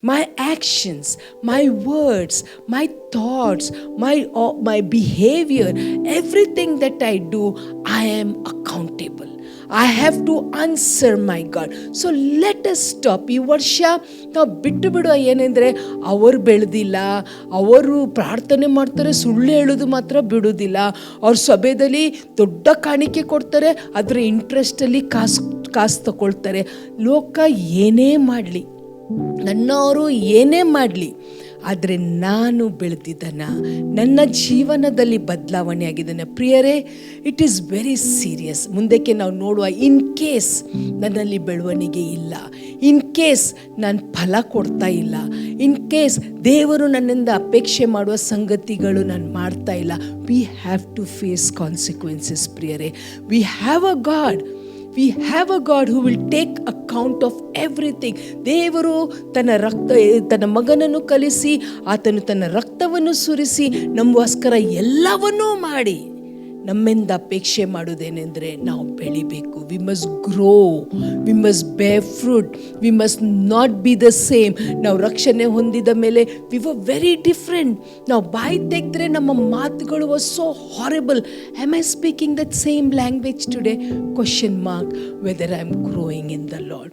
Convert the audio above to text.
my actions, my words, my thoughts, my behavior, everything that I do, I am accountable. I have to answer my God. So let us stop. ಈ ವರ್ಷ ನಾವು ಬಿಟ್ಟು ಬಿಡುವ ಏನೆಂದರೆ, ಅವರು ಬೆಳೆದಿಲ್ಲ, ಅವರು ಪ್ರಾರ್ಥನೆ ಮಾಡ್ತಾರೆ, ಸುಳ್ಳು ಹೇಳೋದು ಮಾತ್ರ ಬಿಡೋದಿಲ್ಲ, ಅವ್ರ ಸಭೆಯಲ್ಲಿ ದೊಡ್ಡ ಕಾಣಿಕೆ ಕೊಡ್ತಾರೆ, ಅದರ ಇಂಟ್ರೆಸ್ಟಲ್ಲಿ ಕಾಸು ತಗೊಳ್ತಾರೆ. ಲೋಕ ಏನೇ ಮಾಡಲಿ, ನನ್ನವರು ಏನೇ ಮಾಡಲಿ, ಆದರೆ ನಾನು ಬೆಳೆದಿದ್ದಾನ, ನನ್ನ ಜೀವನದಲ್ಲಿ ಬದಲಾವಣೆ ಆಗಿದ್ದಾನೆ. ಪ್ರಿಯರೇ, ಇಟ್ ಈಸ್ ವೆರಿ ಸೀರಿಯಸ್. ಮುಂದಕ್ಕೆ ನಾವು ನೋಡುವ, ಇನ್ ಕೇಸ್ ನನ್ನಲ್ಲಿ ಬೆಳವಣಿಗೆ ಇಲ್ಲ, ಇನ್ ಕೇಸ್ ನಾನು ಫಲ ಕೊಡ್ತಾ ಇಲ್ಲ, ಇನ್ ಕೇಸ್ ದೇವರು ನನ್ನಿಂದ ಅಪೇಕ್ಷೆ ಮಾಡುವ ಸಂಗತಿಗಳು ನಾನು ಮಾಡ್ತಾ ಇಲ್ಲ, we have to face consequences. ಪ್ರಿಯರೇ, we have a God. We have a God who will take account of everything. ದೇವರು ತನ್ನ ಮಗನನ್ನು ಕಲಿಸಿ, ಆತನು ತನ್ನ ರಕ್ತವನ್ನು ಸುರಿಸಿ ನಮಗೋಸ್ಕರ ಎಲ್ಲವನ್ನೂ ಮಾಡಿ ನಮ್ಮಿಂದ ಅಪೇಕ್ಷೆ ಮಾಡೋದೇನೆಂದರೆ ನಾವು ಬೆಳಿಬೇಕು. We must grow, we must bear fruit, we must not be the same. ನಾವು ರಕ್ಷಣೆ ಹೊಂದಿದ ಮೇಲೆ ವಿ ವರ್ ವೆರಿ ಡಿಫ್ರೆಂಟ್. ನಾವು ಬಾಯಿ ತೆಗೆದ್ರೆ ನಮ್ಮ ಮಾತುಗಳು was so horrible. Am I speaking that same language today? Question mark whether I am growing in the lord.